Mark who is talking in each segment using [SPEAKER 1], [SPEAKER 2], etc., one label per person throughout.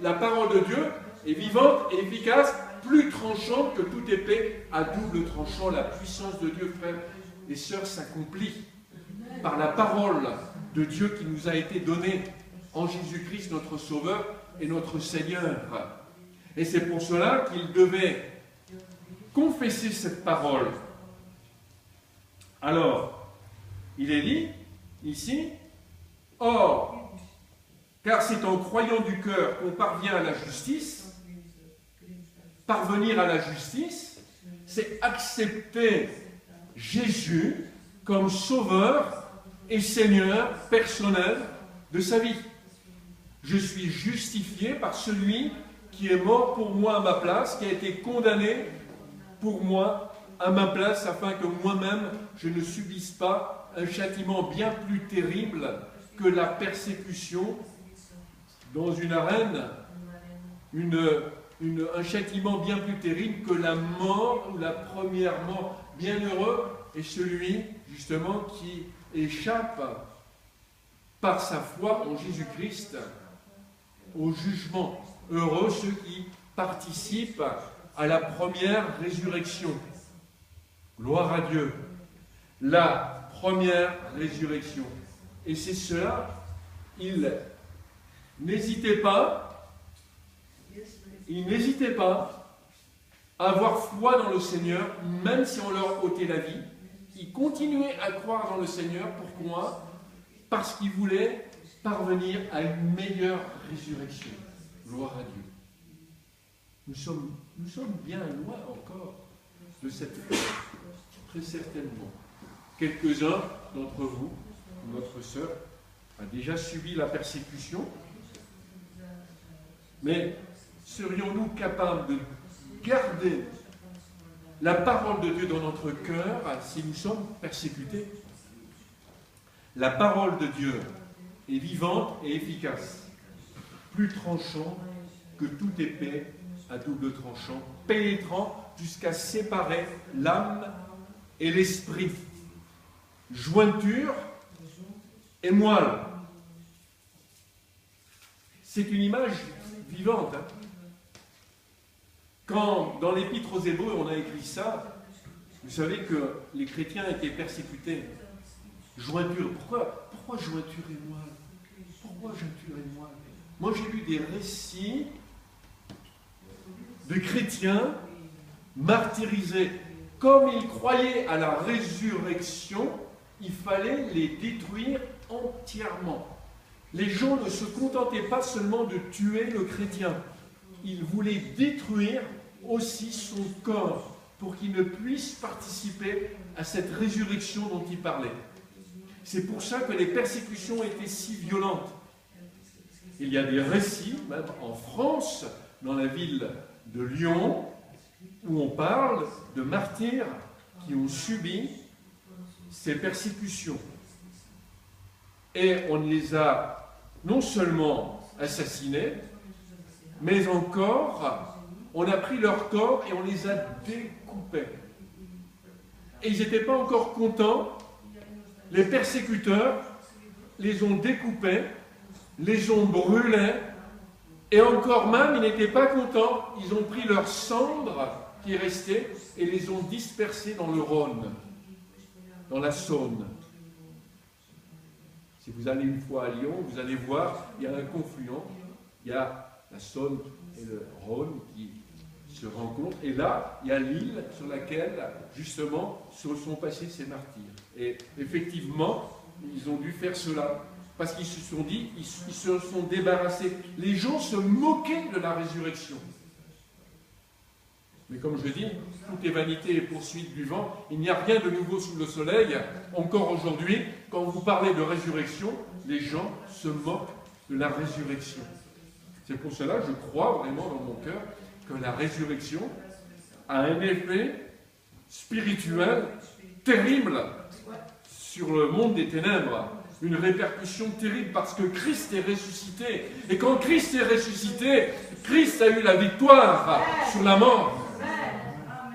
[SPEAKER 1] la parole de Dieu est vivante et efficace, plus tranchante que toute épée à double tranchant. La puissance de Dieu, frères et sœurs, s'accomplit par la parole de Dieu qui nous a été donnée en Jésus-Christ, notre Sauveur et notre Seigneur. Et c'est pour cela qu'il devait confesser cette parole. Alors, il est dit ici, « Or, car c'est en croyant du cœur qu'on parvient à la justice. » Parvenir à la justice, c'est accepter Jésus comme Sauveur et Seigneur personnel de sa vie. Je suis justifié par celui qui est mort pour moi à ma place, qui a été condamné pour moi à ma place, afin que moi-même je ne subisse pas un châtiment bien plus terrible que la persécution dans une arène, un châtiment bien plus terrible que la mort ou la première mort. Bienheureux est celui, justement, qui échappe par sa foi en Jésus-Christ au jugement. Heureux ceux qui participent à la première résurrection. Gloire à Dieu. La première résurrection. Et c'est cela, n'hésitez pas à avoir foi dans le Seigneur, même si on leur ôtait la vie. Ils continuaient à croire dans le Seigneur. Pourquoi? Parce qu'ils voulaient parvenir à une meilleure résurrection. Gloire à Dieu. Nous sommes bien loin encore de cette foi, très certainement. Quelques-uns d'entre vous, notre sœur, a déjà subi la persécution, mais serions-nous capables de garder la parole de Dieu dans notre cœur si nous sommes persécutés? La parole de Dieu est vivante et efficace, plus tranchante que toute épée à double tranchant, pénétrant jusqu'à séparer l'âme et l'esprit, jointure et moelle. C'est une image vivante. Quand dans l'Épître aux Hébreux on a écrit ça, vous savez que les chrétiens étaient persécutés. Jointure, pourquoi jointure et moelle? Pourquoi jointure et moelle? Moi j'ai lu des récits de chrétiens martyrisés. Comme ils croyaient à la résurrection, il fallait les détruire entièrement. Les gens ne se contentaient pas seulement de tuer le chrétien, ils voulaient détruire aussi son corps pour qu'il ne puisse participer à cette résurrection dont il parlait. C'est pour ça que les persécutions étaient si violentes. Il y a des récits, même en France, dans la ville de Lyon, où on parle de martyrs qui ont subi ces persécutions. Et on les a non seulement assassinés, mais encore, on a pris leur corps et on les a découpés. Et ils n'étaient pas encore contents. Les persécuteurs les ont découpés, les ont brûlés, et encore même, ils n'étaient pas contents. Ils ont pris leurs cendres qui restaient et les ont dispersées dans le Rhône, dans la Saône. Si vous allez une fois à Lyon, vous allez voir, il y a un confluent, il y a la Saône et le Rhône qui se rencontrent, et là, il y a l'île sur laquelle, justement, se sont passés ces martyrs. Et effectivement, ils ont dû faire cela, parce qu'ils se sont dit, ils se sont débarrassés. Les gens se moquaient de la résurrection. Mais comme je dis, tout est vanité et poursuite du vent. Il n'y a rien de nouveau sous le soleil. Encore aujourd'hui, quand vous parlez de résurrection, les gens se moquent de la résurrection. C'est pour cela, je crois vraiment dans mon cœur, que la résurrection a un effet spirituel terrible sur le monde des ténèbres. Une répercussion terrible parce que Christ est ressuscité. Et quand Christ est ressuscité, Christ a eu la victoire sur la mort.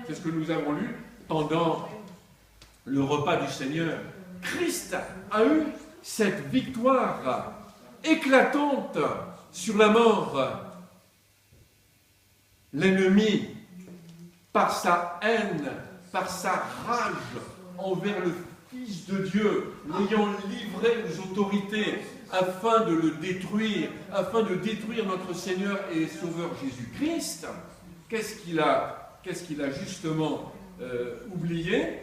[SPEAKER 1] C'est ce que nous avons lu pendant le repas du Seigneur. Christ a eu cette victoire éclatante sur la mort. l'ennemi, par sa haine, par sa rage envers le Fils de Dieu, l'ayant livré aux autorités afin de le détruire, afin de détruire notre Seigneur et Sauveur Jésus-Christ, qu'est-ce qu'il a justement oublié?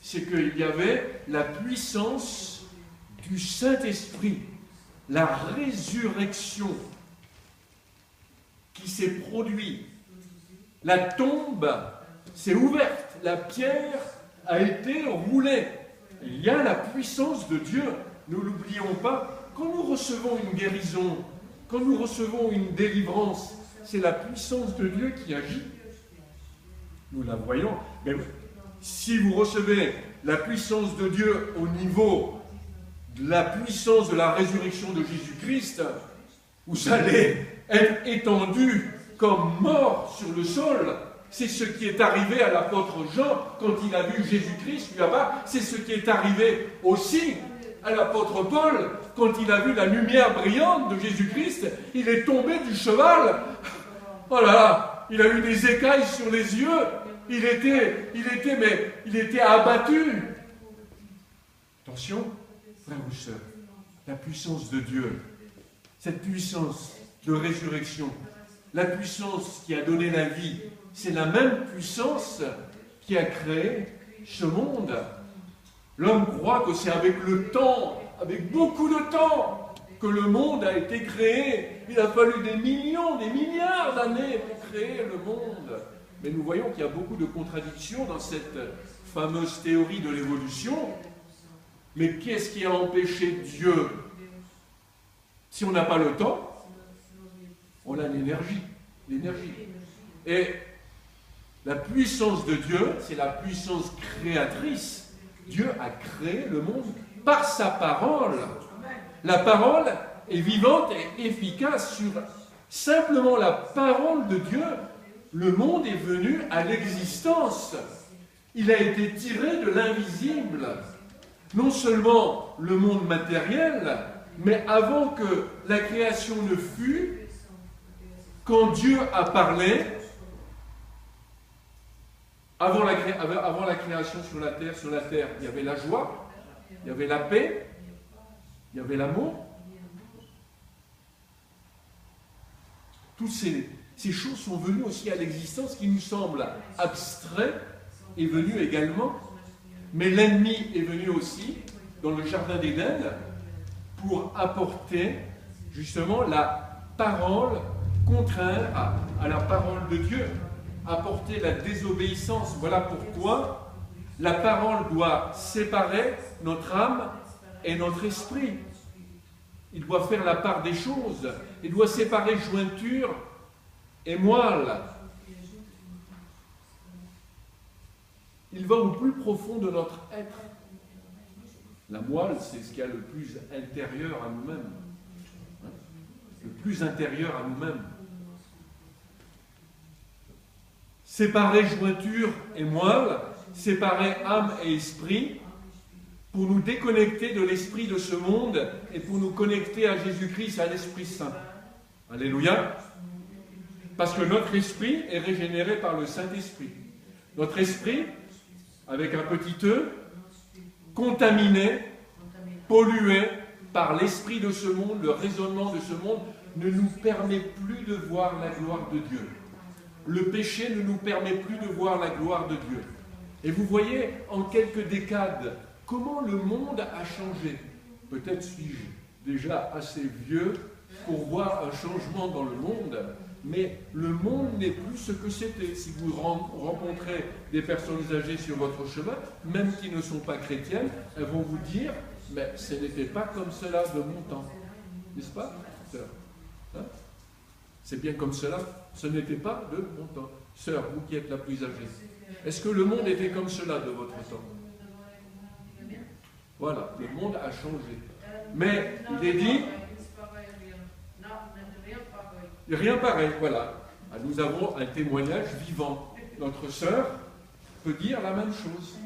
[SPEAKER 1] C'est qu'il y avait la puissance du Saint-Esprit, la résurrection qui s'est produite. La tombe s'est ouverte, la pierre a été roulée. Il y a la puissance de Dieu, ne l'oublions pas. Quand nous recevons une guérison, quand nous recevons une délivrance, c'est la puissance de Dieu qui agit. Nous la voyons. Mais si vous recevez la puissance de Dieu au niveau de la puissance de la résurrection de Jésus-Christ, vous allez être étendu comme mort sur le sol. C'est ce qui est arrivé à l'apôtre Jean quand il a vu Jésus-Christ là-bas. C'est ce qui est arrivé aussi à l'apôtre Paul quand il a vu la lumière brillante de Jésus-Christ. Il est tombé du cheval. Oh là là, il a eu des écailles sur les yeux. Il était abattu. Attention, frères ou sœurs, la puissance de Dieu, cette puissance de résurrection, la puissance qui a donné la vie, c'est la même puissance qui a créé ce monde. L'homme croit que c'est avec le temps, avec beaucoup de temps, que le monde a été créé. Il a fallu des millions, des milliards d'années pour créer le monde. Mais nous voyons qu'il y a beaucoup de contradictions dans cette fameuse théorie de l'évolution. Mais qu'est-ce qui a empêché Dieu? Si on n'a pas le temps, on a l'énergie. Et la puissance de Dieu, c'est la puissance créatrice. Dieu a créé le monde par sa parole. La parole est vivante et efficace. Sur simplement la parole de Dieu, le monde est venu à l'existence. Il a été tiré de l'invisible. Non seulement le monde matériel, mais avant que la création ne fût, quand Dieu a parlé, avant la création sur la terre, il y avait la joie, il y avait la paix, il y avait l'amour. Toutes ces choses sont venues aussi à l'existence qui nous semble abstrait, est venu également. Mais l'ennemi est venu aussi dans le jardin d'Éden pour apporter justement la parole contraire à la parole de Dieu, apporter la désobéissance. Voilà pourquoi la parole doit séparer notre âme et notre esprit. Il doit faire la part des choses. Il doit séparer jointure et moelle. Il va au plus profond de notre être. La moelle, c'est ce qu'il y a le plus intérieur à nous-mêmes. Le plus intérieur à nous-mêmes. Séparer jointure et moelle, séparer âme et esprit, pour nous déconnecter de l'esprit de ce monde et pour nous connecter à Jésus-Christ, à l'Esprit Saint. Alléluia. Parce que notre esprit est régénéré par le Saint-Esprit. Notre esprit, avec un petit e, contaminé, pollué par l'esprit de ce monde, le raisonnement de ce monde, ne nous permet plus de voir la gloire de Dieu. Le péché ne nous permet plus de voir la gloire de Dieu. Et vous voyez, en quelques décades, comment le monde a changé. Peut-être suis-je déjà assez vieux pour voir un changement dans le monde, mais le monde n'est plus ce que c'était. Si vous rencontrez des personnes âgées sur votre chemin, même qui ne sont pas chrétiennes, elles vont vous dire « mais ce n'était pas comme cela de mon temps ». N'est-ce pas, sœur? Hein? C'est bien comme cela, ce n'était pas de mon temps. Sœur, vous qui êtes la plus âgée, est-ce que le monde était comme cela de votre temps? Voilà, le monde a changé. Mais il est dit, rien pareil, voilà. Nous avons un témoignage vivant. Notre sœur peut dire la même chose.